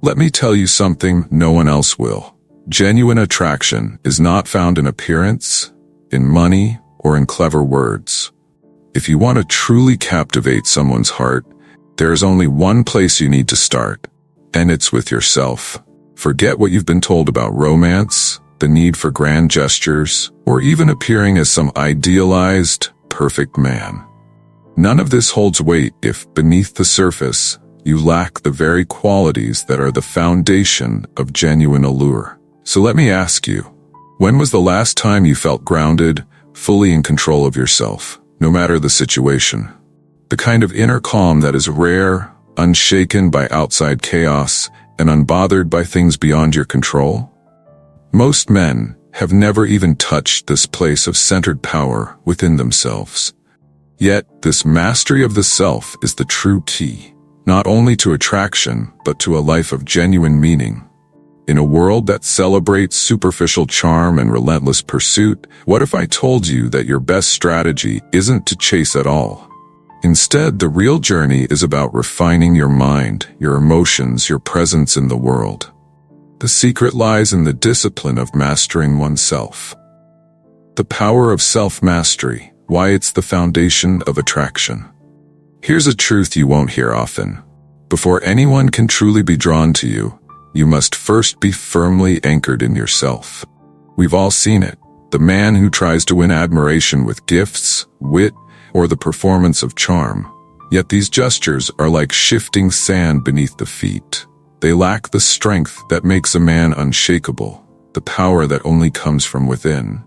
Let me tell you something no one else will. Genuine attraction is not found in appearance, in money, or in clever words. If you want to truly captivate someone's heart, there is only one place you need to start, and it's with yourself. Forget what you've been told about romance, the need for grand gestures, or even appearing as some idealized, perfect man. None of this holds weight if, beneath the surface, you lack the very qualities that are the foundation of genuine allure. So let me ask you, when was the last time you felt grounded, fully in control of yourself, no matter the situation? The kind of inner calm that is rare, unshaken by outside chaos, and unbothered by things beyond your control? Most men have never even touched this place of centered power within themselves. Yet, this mastery of the self is the true key, not only to attraction, but to a life of genuine meaning. In a world that celebrates superficial charm and relentless pursuit, what if I told you that your best strategy isn't to chase at all? Instead, the real journey is about refining your mind, your emotions, your presence in the world. The secret lies in the discipline of mastering oneself. The power of self-mastery, why it's the foundation of attraction. Here's a truth you won't hear often. Before anyone can truly be drawn to you, you must first be firmly anchored in yourself. We've all seen it. The man who tries to win admiration with gifts, wit, or the performance of charm. Yet these gestures are like shifting sand beneath the feet. They lack the strength that makes a man unshakable, the power that only comes from within.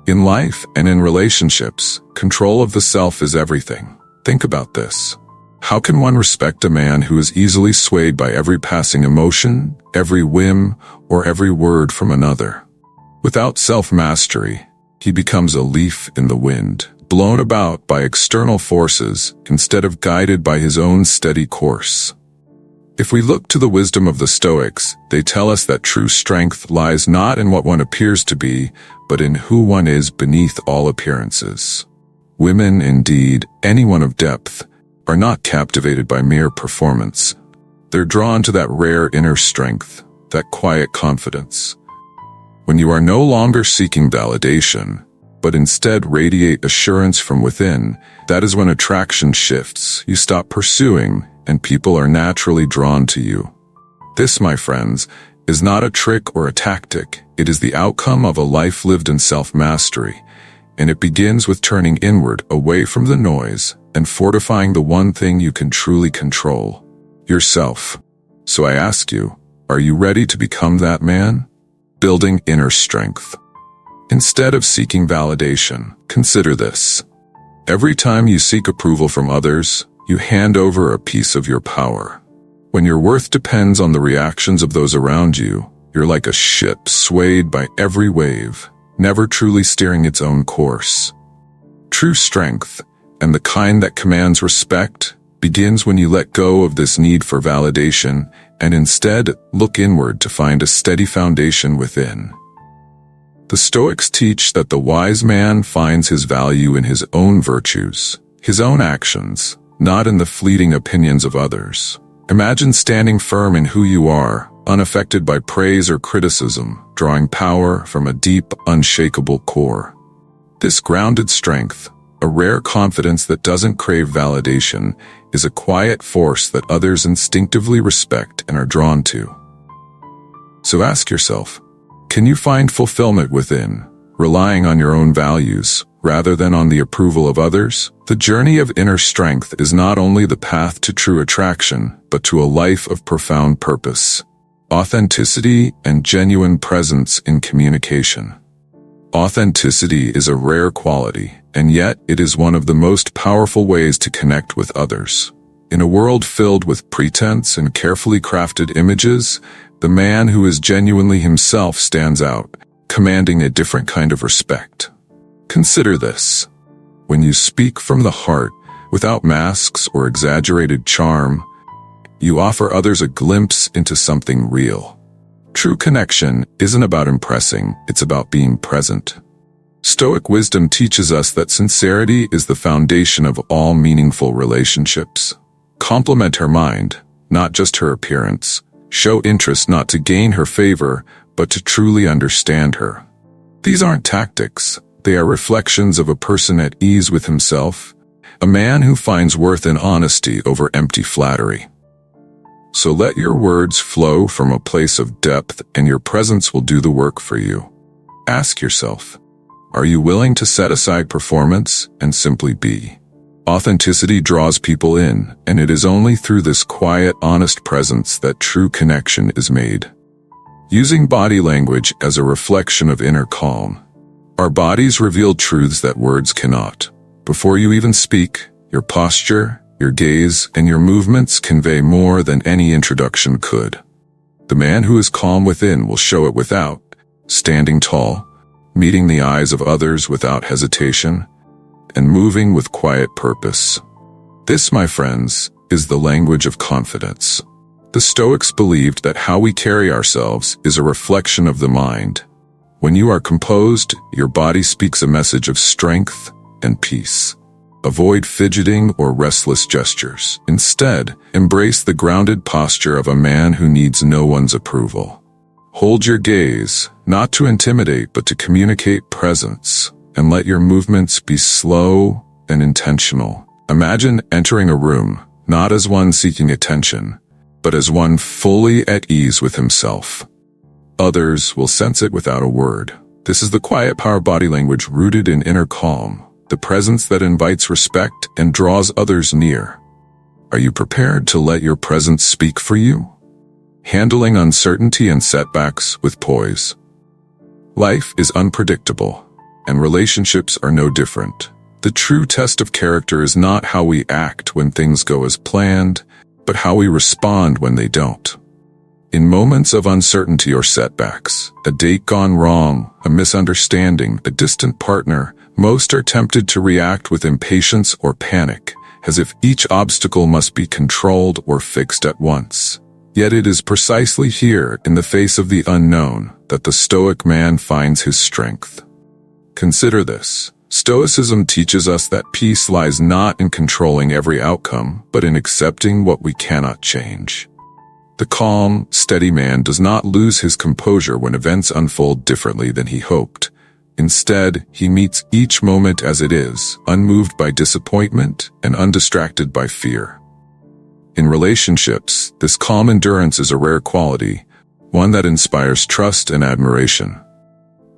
In life and in relationships, control of the self is everything. Think about this. How can one respect a man who is easily swayed by every passing emotion, every whim, or every word from another? Without self-mastery, he becomes a leaf in the wind, blown about by external forces instead of guided by his own steady course. If we look to the wisdom of the Stoics, they tell us that true strength lies not in what one appears to be, but in who one is beneath all appearances. Women, indeed, anyone of depth, are not captivated by mere performance. They're drawn to that rare inner strength, that quiet confidence. When you are no longer seeking validation, but instead radiate assurance from within, that is when attraction shifts. You stop pursuing, and people are naturally drawn to you. This, my friends, is not a trick or a tactic. It is the outcome of a life lived in self-mastery, and it begins with turning inward, away from the noise, and fortifying the one thing you can truly control, yourself. So I ask you, are you ready to become that man? Building inner strength. Instead of seeking validation, consider this. Every time you seek approval from others, you hand over a piece of your power. When your worth depends on the reactions of those around you, you're like a ship swayed by every wave, never truly steering its own course. True strength, and the kind that commands respect, begins when you let go of this need for validation and instead look inward to find a steady foundation within. The Stoics teach that the wise man finds his value in his own virtues, his own actions, not in the fleeting opinions of others. Imagine standing firm in who you are, unaffected by praise or criticism, drawing power from a deep, unshakable core. This grounded strength, a rare confidence that doesn't crave validation, is a quiet force that others instinctively respect and are drawn to. So ask yourself, can you find fulfillment within, relying on your own values, rather than on the approval of others? The journey of inner strength is not only the path to true attraction, but to a life of profound purpose, authenticity, and genuine presence in communication. Authenticity is a rare quality, and yet it is one of the most powerful ways to connect with others. In a world filled with pretense and carefully crafted images, the man who is genuinely himself stands out, commanding a different kind of respect. Consider this. When you speak from the heart, without masks or exaggerated charm, you offer others a glimpse into something real. True connection isn't about impressing, it's about being present. Stoic wisdom teaches us that sincerity is the foundation of all meaningful relationships. Compliment her mind, not just her appearance, Show interest not to gain her favor, but to truly understand her. These aren't tactics. They are reflections of a person at ease with himself, a man who finds worth in honesty over empty flattery. So let your words flow from a place of depth, and your presence will do the work for you. Ask yourself, are you willing to set aside performance and simply be? Authenticity draws people in, and it is only through this quiet, honest presence that true connection is made. Using body language as a reflection of inner calm. Our bodies reveal truths that words cannot. Before you even speak, your posture, your gaze, and your movements convey more than any introduction could. The man who is calm within will show it without, standing tall, meeting the eyes of others without hesitation, and moving with quiet purpose. This, my friends, is the language of confidence. The Stoics believed that how we carry ourselves is a reflection of the mind. When you are composed, your body speaks a message of strength and peace. Avoid fidgeting or restless gestures. Instead, embrace the grounded posture of a man who needs no one's approval. Hold your gaze, not to intimidate but to communicate presence, and let your movements be slow and intentional. Imagine entering a room, not as one seeking attention, but as one fully at ease with himself. Others will sense it without a word. This is the quiet power body language rooted in inner calm, the presence that invites respect and draws others near. Are you prepared to let your presence speak for you? Handling uncertainty and setbacks with poise. Life is unpredictable, and relationships are no different. The true test of character is not how we act when things go as planned, but how we respond when they don't. In moments of uncertainty or setbacks, a date gone wrong, a misunderstanding, a distant partner, most are tempted to react with impatience or panic, as if each obstacle must be controlled or fixed at once. Yet it is precisely here, in the face of the unknown, that the Stoic man finds his strength. Consider this. Stoicism teaches us that peace lies not in controlling every outcome, but in accepting what we cannot change. The calm, steady man does not lose his composure when events unfold differently than he hoped. Instead, he meets each moment as it is, unmoved by disappointment and undistracted by fear. In relationships, this calm endurance is a rare quality, one that inspires trust and admiration.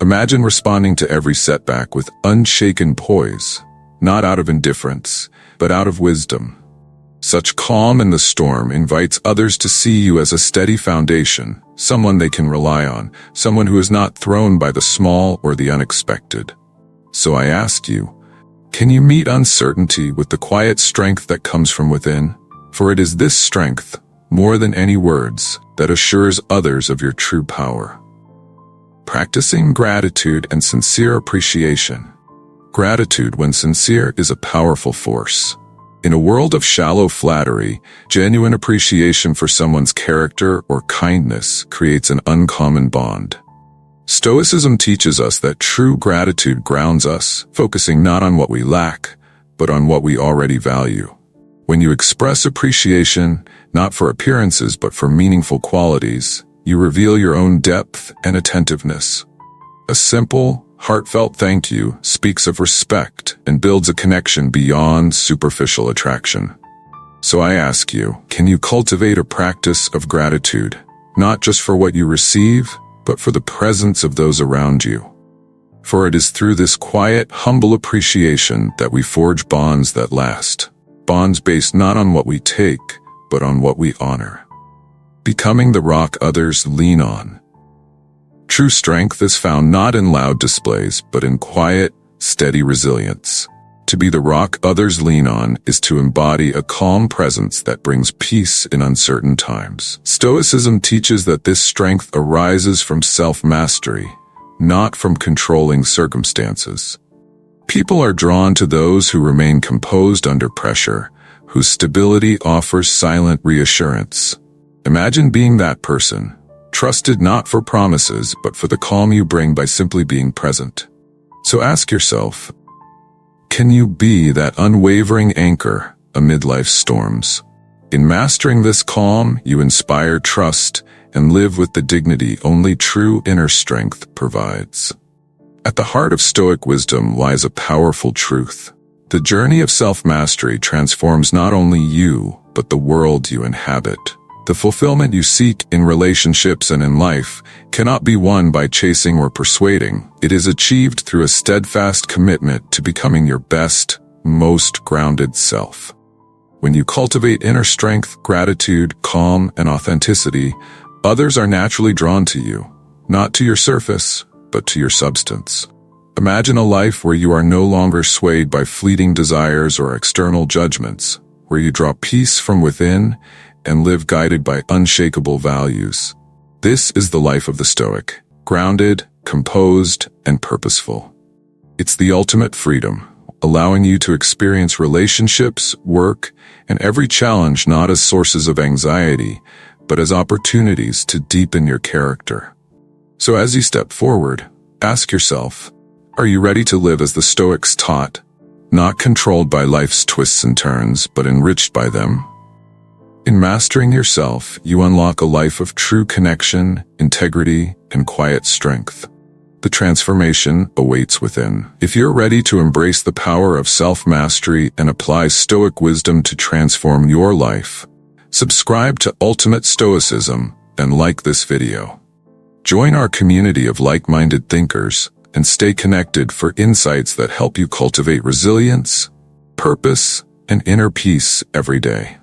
Imagine responding to every setback with unshaken poise, not out of indifference, but out of wisdom. Such calm in the storm invites others to see you as a steady foundation, someone they can rely on, someone who is not thrown by the small or the unexpected. So I ask you, can you meet uncertainty with the quiet strength that comes from within? For it is this strength, more than any words, that assures others of your true power. Practicing gratitude and sincere appreciation. Gratitude, when sincere, is a powerful force. In a world of shallow flattery, genuine appreciation for someone's character or kindness creates an uncommon bond. Stoicism teaches us that true gratitude grounds us, focusing not on what we lack, but on what we already value. When you express appreciation, not for appearances but for meaningful qualities, you reveal your own depth and attentiveness. A simple, heartfelt thank you speaks of respect and builds a connection beyond superficial attraction. So I ask you, can you cultivate a practice of gratitude, not just for what you receive, but for the presence of those around you? For it is through this quiet, humble appreciation that we forge bonds that last. Bonds based not on what we take, but on what we honor. Becoming the rock others lean on. True strength is found not in loud displays, but in quiet, steady resilience. To be the rock others lean on is to embody a calm presence that brings peace in uncertain times. Stoicism teaches that this strength arises from self-mastery, not from controlling circumstances. People are drawn to those who remain composed under pressure, whose stability offers silent reassurance. Imagine being that person, trusted not for promises, but for the calm you bring by simply being present. So ask yourself, can you be that unwavering anchor amid life's storms? In mastering this calm, you inspire trust and live with the dignity only true inner strength provides. At the heart of Stoic wisdom lies a powerful truth. The journey of self-mastery transforms not only you, but the world you inhabit. The fulfillment you seek in relationships and in life cannot be won by chasing or persuading. It is achieved through a steadfast commitment to becoming your best, most grounded self. When you cultivate inner strength, gratitude, calm, and authenticity, others are naturally drawn to you, not to your surface, but to your substance. Imagine a life where you are no longer swayed by fleeting desires or external judgments, where you draw peace from within and live guided by unshakable values. This is the life of the Stoic, grounded, composed, and purposeful. It's the ultimate freedom, allowing you to experience relationships, work, and every challenge not as sources of anxiety, but as opportunities to deepen your character. So as you step forward, ask yourself, are you ready to live as the Stoics taught, not controlled by life's twists and turns, but enriched by them? In mastering yourself, you unlock a life of true connection, integrity, and quiet strength. The transformation awaits within. If you're ready to embrace the power of self-mastery and apply Stoic wisdom to transform your life, subscribe to Ultimate Stoicism and like this video. Join our community of like-minded thinkers and stay connected for insights that help you cultivate resilience, purpose, and inner peace every day.